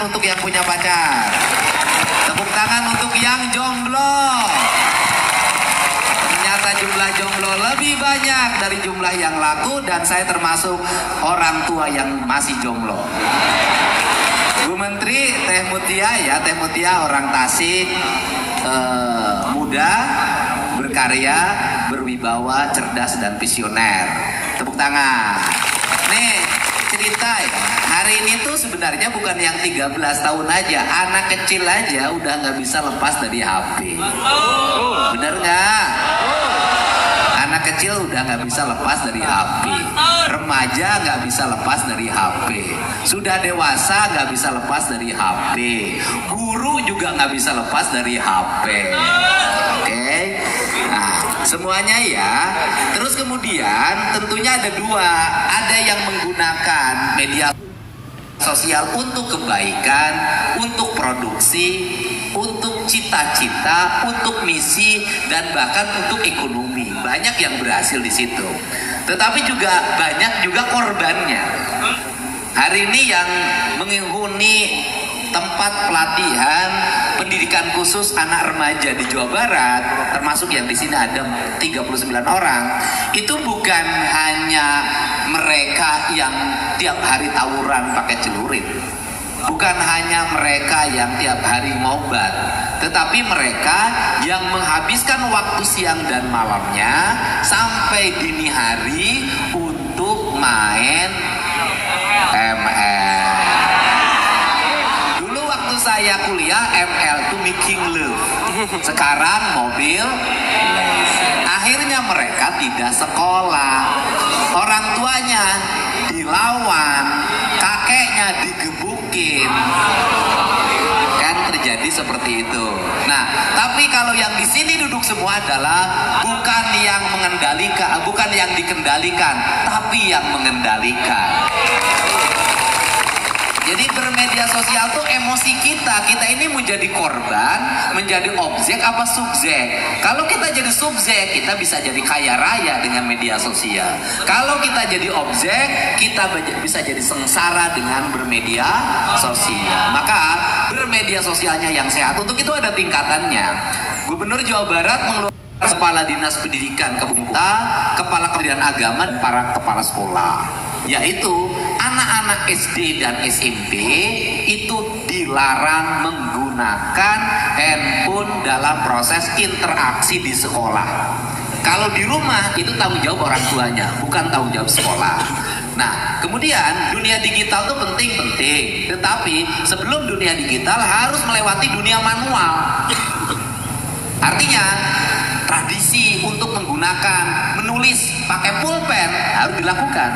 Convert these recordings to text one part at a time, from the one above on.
untuk yang punya pacar. Tepuk tangan untuk yang jomblo. Ternyata jumlah jomblo lebih banyak dari jumlah yang laku, dan saya termasuk orang tua yang masih jomblo. Bu Menteri, Teh Mutia orang Tasik, muda, berkarya, berwibawa, cerdas, dan visioner. Tepuk tangan. Nih, cerita ya, hari ini tuh sebenarnya bukan yang 13 tahun aja, anak kecil aja udah nggak bisa lepas dari HP. Bener nggak? Anak kecil udah nggak bisa lepas dari HP, remaja nggak bisa lepas dari HP, sudah dewasa nggak bisa lepas dari HP, guru juga nggak bisa lepas dari HP. Oke? Nah, semuanya ya. Terus kemudian tentunya ada dua, ada yang menggunakan media sosial untuk kebaikan, untuk produksi, untuk cita-cita, untuk misi, dan bahkan untuk ekonomi. Banyak yang berhasil di situ. Tetapi juga banyak juga korbannya. Hari ini yang menghuni tempat pelatihan pendidikan khusus anak remaja di Jawa Barat, termasuk yang di sini ada 39 orang, itu bukan hanya mereka yang tiap hari tawuran pakai celurit, bukan hanya mereka yang tiap hari ngobat, tetapi mereka yang menghabiskan waktu siang dan malamnya sampai dini hari untuk main ML. Saya kuliah ML itu making love. Sekarang mobil. Akhirnya mereka tidak sekolah. Orang tuanya dilawan, kakeknya digebukin. Kan terjadi seperti itu. Nah, tapi kalau yang di sini duduk semua adalah bukan yang mengendalikan, bukan yang dikendalikan, tapi yang mengendalikan. Jadi bermedia sosial tuh emosi kita ini menjadi korban, menjadi objek apa subjek. Kalau kita jadi subjek, kita bisa jadi kaya raya dengan media sosial. Kalau kita jadi objek, kita bisa jadi sengsara dengan bermedia sosial. Maka bermedia sosialnya yang sehat, untuk itu ada tingkatannya. Gubernur Jawa Barat mengeluarkan Kepala Dinas Pendidikan Kabupaten, Kepala Kementerian Agama, dan para kepala sekolah, yaitu anak-anak SD dan SMP itu dilarang menggunakan handphone dalam proses interaksi di sekolah. Kalau di rumah itu tanggung jawab orang tuanya, bukan tanggung jawab sekolah. Nah, kemudian dunia digital itu penting-penting, tetapi sebelum dunia digital harus melewati dunia manual. Artinya tradisi untuk menggunakan menulis pakai pulpen harus dilakukan.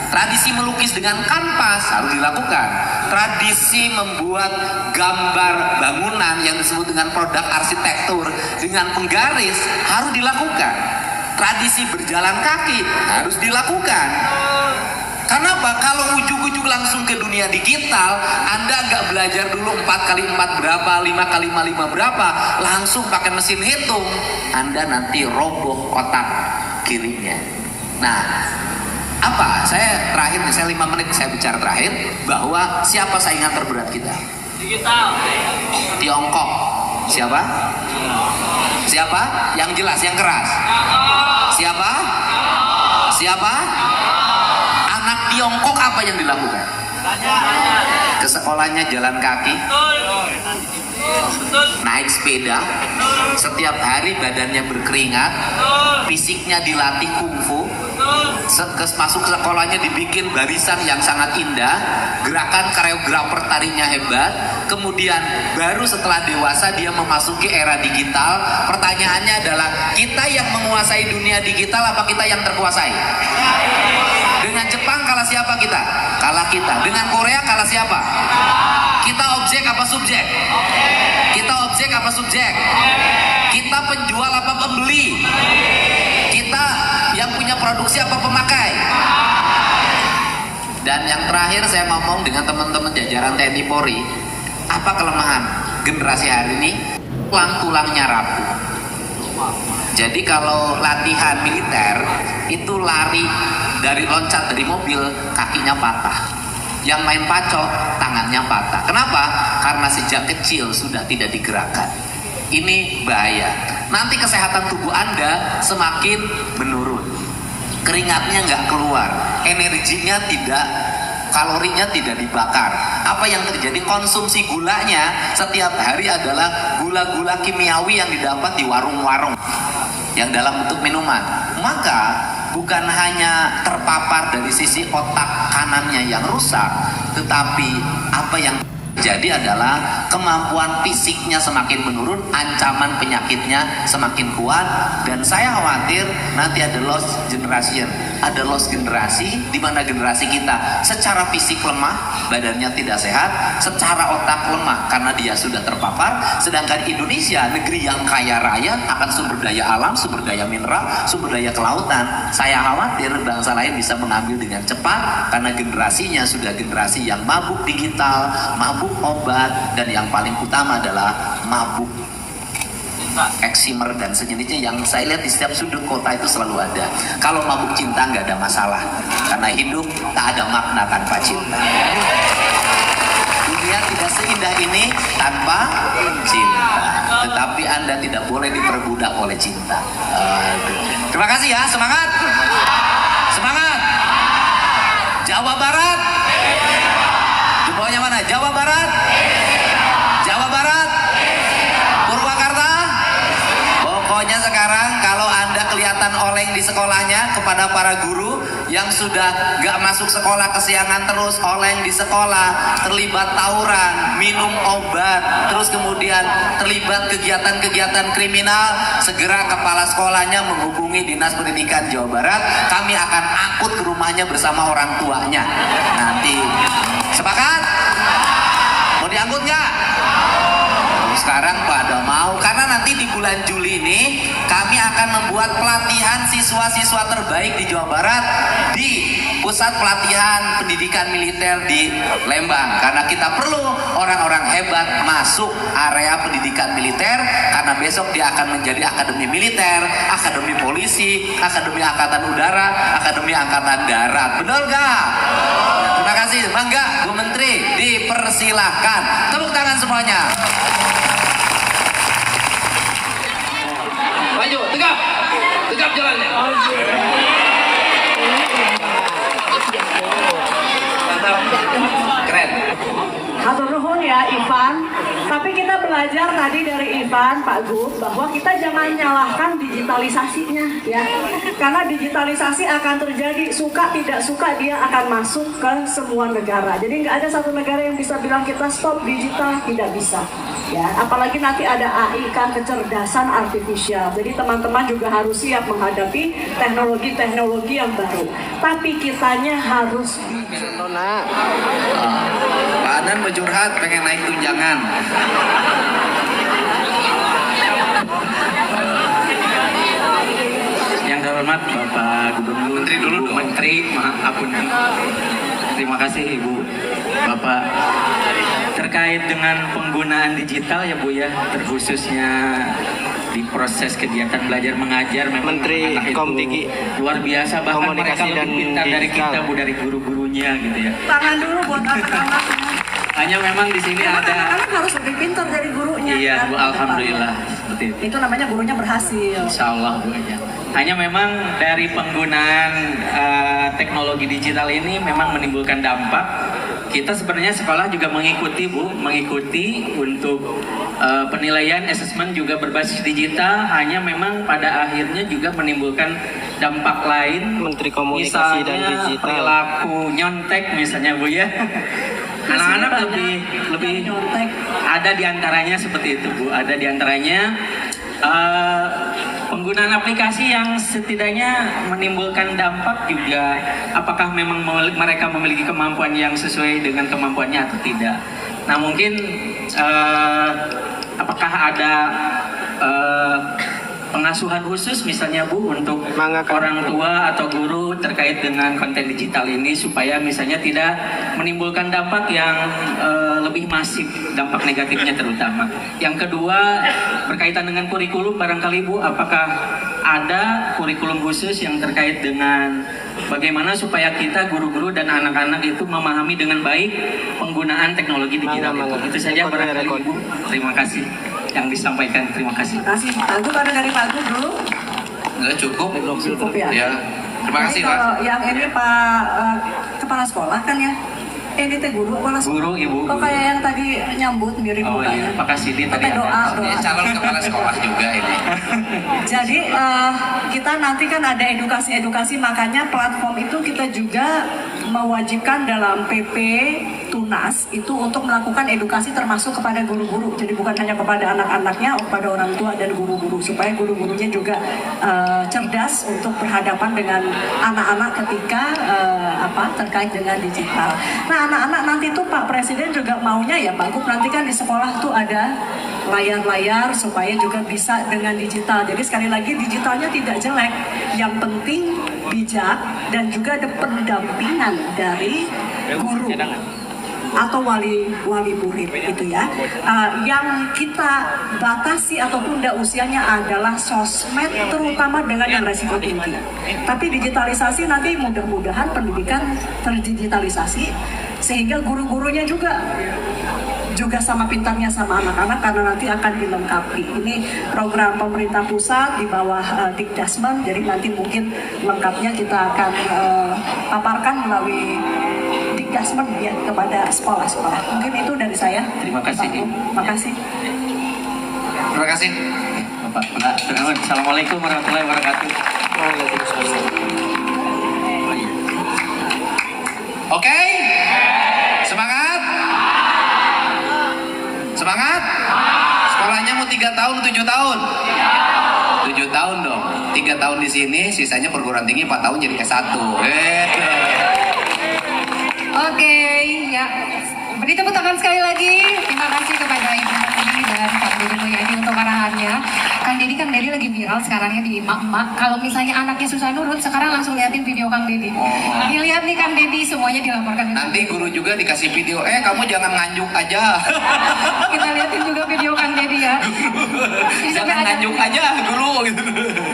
Tradisi melukis dengan kanvas harus dilakukan. Tradisi membuat gambar bangunan yang disebut dengan produk arsitektur dengan penggaris harus dilakukan. Tradisi berjalan kaki harus dilakukan. Karena apa? Kalau ujuk-ujuk langsung ke dunia digital, Anda nggak belajar dulu 4x4 berapa, 5x5 berapa, langsung pakai mesin hitung, Anda nanti roboh otak kirinya. Nah, apa? Saya terakhir, saya 5 menit saya bicara terakhir, bahwa siapa saingan terberat kita? Digital. Tiongkok. Siapa? Siapa? Yang jelas, yang keras. Siapa? Siapa? Anak Tiongkok apa yang dilakukan? Ke sekolahnya jalan kaki, naik sepeda, setiap hari badannya berkeringat, fisiknya dilatih kungfu, masuk ke sekolahnya dibikin barisan yang sangat indah, gerakan koreografer tarinya hebat. Kemudian baru setelah dewasa dia memasuki era digital. Pertanyaannya adalah, kita yang menguasai dunia digital apa kita yang terkuasai? Dengan Jepang kalah siapa kita? Kalah kita. Dengan Korea kalah siapa? Kita objek apa subjek? Kita objek apa subjek? Kita penjual apa pembeli? Kita yang punya produksi apa pemakai? Dan yang terakhir saya ngomong dengan teman-teman jajaran TNI Polri, apa kelemahan generasi hari ini? Tulang-tulangnya rapuh. Jadi kalau latihan militer itu lari dari loncat dari mobil, kakinya patah. Yang main pacot tangannya patah. Kenapa? Karena sejak kecil sudah tidak digerakkan. Ini bahaya. Nanti kesehatan tubuh Anda semakin menurun. Keringatnya nggak keluar, energinya tidak, kalorinya tidak dibakar. Apa yang terjadi? Konsumsi gulanya setiap hari adalah gula-gula kimiawi yang didapat di warung-warung yang dalam bentuk minuman. Maka bukan hanya terpapar dari sisi otak kanannya yang rusak, tetapi apa yang jadi adalah kemampuan fisiknya semakin menurun, ancaman penyakitnya semakin kuat, dan saya khawatir nanti ada lost generation, ada lost generasi, di mana generasi kita secara fisik lemah, badannya tidak sehat, secara otak lemah karena dia sudah terpapar, sedangkan Indonesia negeri yang kaya raya akan sumber daya alam, sumber daya mineral, sumber daya kelautan. Saya khawatir bangsa lain bisa mengambil dengan cepat karena generasinya sudah generasi yang mabuk digital, mabuk obat, dan yang paling utama adalah mabuk eksimer dan sejenisnya yang saya lihat di setiap sudut kota itu selalu ada. Kalau mabuk cinta nggak ada masalah, karena hidup tak ada makna tanpa cinta. Dunia tidak seindah ini tanpa cinta, tetapi Anda tidak boleh diperbudak oleh cinta. Terima kasih ya, semangat, semangat. Jawa Barat, di bawahnya mana? Jawa Barat, Jawa Barat, Purwakarta. Pokoknya sekarang kalau Anda kelihatan oleng di sekolahnya, kepada para guru yang sudah gak masuk sekolah kesiangan terus, oleng di sekolah, terlibat tawuran, minum obat, terus kemudian terlibat kegiatan-kegiatan kriminal, segera kepala sekolahnya menghubungi Dinas Pendidikan Jawa Barat. Kami akan angkut ke rumahnya bersama orang tuanya. Nanti sepakat? Mau diangkut nggak? Sekarang pada mau, karena nanti di bulan Juli ini kami akan membuat pelatihan siswa-siswa terbaik di Jawa Barat di Pusat Pelatihan Pendidikan Militer di Lembang, karena kita perlu orang-orang hebat masuk area pendidikan militer, karena besok dia akan menjadi akademi militer, akademi polisi, akademi angkatan udara, akademi angkatan darat. Betul nggak? Terima kasih. Mangga Bu Menteri, dipersilahkan. Tepuk tangan semuanya. Maju, tegap, tegap jalannya. Mantap, keren. Hatur nuhun ya Ivan. Tapi kita belajar tadi dari Ivan, Pak Gub, bahwa kita jangan nyalahkan digitalisasinya ya. Karena digitalisasi akan terjadi, suka tidak suka dia akan masuk ke semua negara. Jadi nggak ada satu negara yang bisa bilang kita stop digital, tidak bisa. Ya, apalagi nanti ada AI kan, kecerdasan artifisial. Jadi teman-teman juga harus siap menghadapi teknologi-teknologi yang baru. Tapi kitanya harus bijak. Pak Anan mau curhat, pengen naik tunjangan. Yang terhormat Bapak Gubernur, Menteri dulu dong. Menteri, maaf ampun. Terima kasih Ibu, Bapak. Terkait dengan penggunaan digital ya Bu ya, terkhususnya di proses kegiatan belajar mengajar, memang Menteri anak itu Komtiki luar biasa, bahkan mereka Komunikasi lebih dan pintar dari Digital. kita Bu, dari guru-gurunya gitu ya. Tangan dulu buat anak-anak. Hanya memang di sini ada. Anak-anak harus lebih pintar dari gurunya. Iya kan? Bu, alhamdulillah seperti itu. Itu namanya gurunya berhasil. Insya Allah Bu ya. Hanya memang dari penggunaan teknologi digital ini memang menimbulkan dampak. Kita sebenarnya sekolah juga mengikuti Bu, mengikuti untuk penilaian asesmen juga berbasis digital. Hanya memang pada akhirnya juga menimbulkan dampak lain. Menteri Komunikasi dan Misalnya Digital. perilaku nyontek misalnya Bu ya. Anak-anak lebih nyontek. ada diantaranya seperti itu Bu, ada diantaranya penggunaan aplikasi yang setidaknya menimbulkan dampak juga, apakah memang mereka memiliki kemampuan yang sesuai dengan kemampuannya atau tidak. Nah mungkin apakah ada pengasuhan khusus misalnya Bu untuk orang tua atau guru terkait dengan konten digital ini supaya misalnya tidak menimbulkan dampak yang lebih masif, dampak negatifnya terutama. Yang kedua berkaitan dengan kurikulum barangkali Bu, apakah ada kurikulum khusus yang terkait dengan bagaimana supaya kita guru-guru dan anak-anak itu memahami dengan baik penggunaan teknologi digital itu. Itu saja barangkali Ibu. Terima kasih yang disampaikan. Terima kasih. Terima kasih. Pak Gub, ada dari Pak Gub dulu? Enggak cukup. Cukup ya? Ya. Terima kasih, Jadi Pak. kalau yang ini Pak Kepala Sekolah kan ya? Ini teh guru kepala sekolah. Guru, Ibu. Kok kayak yang tadi nyambut mirip Oh mukanya. iya, Pak Kasidi tadi Pakai doa, ada. doa. Ini calon kepala sekolah juga ini. Jadi kita nanti kan ada edukasi-edukasi, makanya platform itu kita juga mewajibkan dalam PP Tunas itu untuk melakukan edukasi termasuk kepada guru-guru. Jadi bukan hanya kepada anak-anaknya, kepada orang tua dan guru-guru, supaya guru-gurunya juga cerdas untuk berhadapan dengan anak-anak ketika terkait dengan digital. Nah, anak-anak nanti tuh Pak Presiden juga maunya ya Pak Gub, nanti kan di sekolah tuh ada layar-layar supaya juga bisa dengan digital. Jadi sekali lagi digitalnya tidak jelek, yang penting bijak dan juga ada pendampingan dari guru atau wali murid itu ya. Yang kita batasi atau tunda usianya adalah sosmed, terutama dengan yang resiko tinggi. Tapi digitalisasi nanti mudah-mudahan pendidikan terdigitalisasi sehingga guru-gurunya juga sama pintarnya sama anak-anak, karena nanti akan dilengkapi. Ini program pemerintah pusat di bawah Dikdasmen, jadi nanti mungkin lengkapnya kita akan paparkan melalui Dikdasmen ya kepada sekolah-sekolah. Mungkin itu dari saya. Terima kasih. Terima kasih. Terima kasih. Bapak. Assalamualaikum warahmatullahi wabarakatuh. Oke? Semangat? Semangat? Sekolahnya mau 3 tahun, 7 tahun? 7 tahun dong. 3 tahun di sini, sisanya perguruan tinggi 4 tahun jadi S1. Oke, ya. Beri tepuk tangan sekali lagi. Terima kasih kepada Ibu Menteri dan Pak Deddy Mulyadi untuk arahannya. Kang Deddy lagi viral sekarang ya di emak-emak. Kalau misalnya anaknya susah nurut, sekarang langsung liatin video Kang Deddy. Dilihat nih Kang Deddy, semuanya dilaporkan. Nanti guru juga dikasih video, kamu jangan nganjuk aja. Kita liatin juga video Kang Deddy ya. Jangan nganjuk aja guru gitu.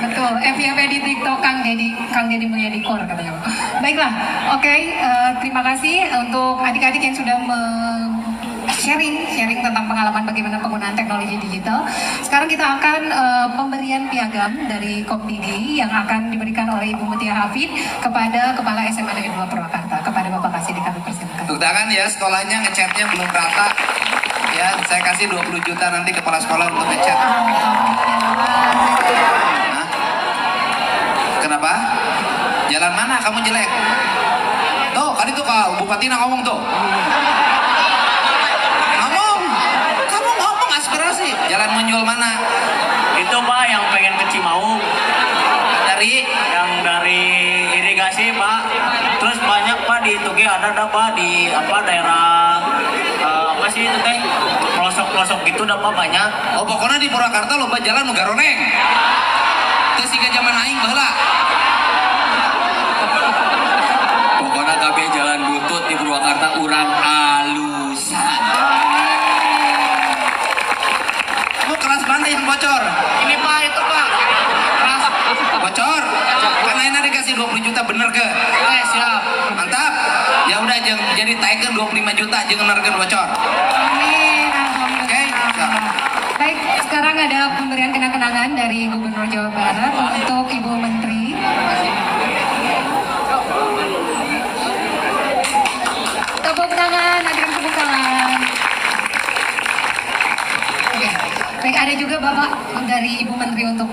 Betul, FYP di TikTok Kang Deddy Mulyadi Core katanya. Baiklah, oke, terima kasih untuk adik-adik yang sudah sharing tentang pengalaman bagaimana penggunaan teknologi digital. Sekarang kita akan pemberian piagam dari Komdigi yang akan diberikan oleh Ibu Mutia Hafid kepada Kepala SMA Negeri 2 Purwakarta. Kepada Bapak Kasidi kami persilakan. Tepuk tangan ya, sekolahnya ngechatnya belum rata. Ya, saya kasih 20 juta nanti kepala sekolah untuk ngechat. Hah? Kenapa? Jalan mana kamu jelek? Tuh, kali tuh Kak Bupati ngomong tuh. Kamu ngomong aspirasi. Jalan menjual mana? Itu Pak yang pengen ke Cimaung Dari irigasi Pak. Terus banyak Pak di Tuge ada Pak di daerah apa sih itu teh pelosok-pelosok gitu Pak banyak. Oh, pokoknya di Purwakarta loba jalan nu garoneng. Teu siga zaman aing baheula. Pokoknya kabeh jalan butut di Purwakarta urang alusan. Kamu kelas mana yang bocor? Ini Pak itu Pak. Kelas bocor. Kan ayeuna dikasih 20 juta bener ke? Siap. Mantap. Ya udah jadi taikeun 25 juta jeung narkeun bocor. Amin, Oke. Baik, sekarang ada pemberian kenang-kenangan dari Gubernur Jawa Barat untuk Ibu Menteri. Tepuk tangan, hadirin tepuk tangan. Oke. Baik, ada juga Bapak dari Ibu Menteri untuk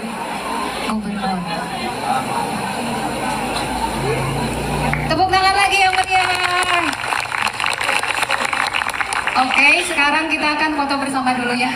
Gubernur. Tepuk tangan lagi yang meriah. Oke, sekarang kita akan foto bersama dulu ya.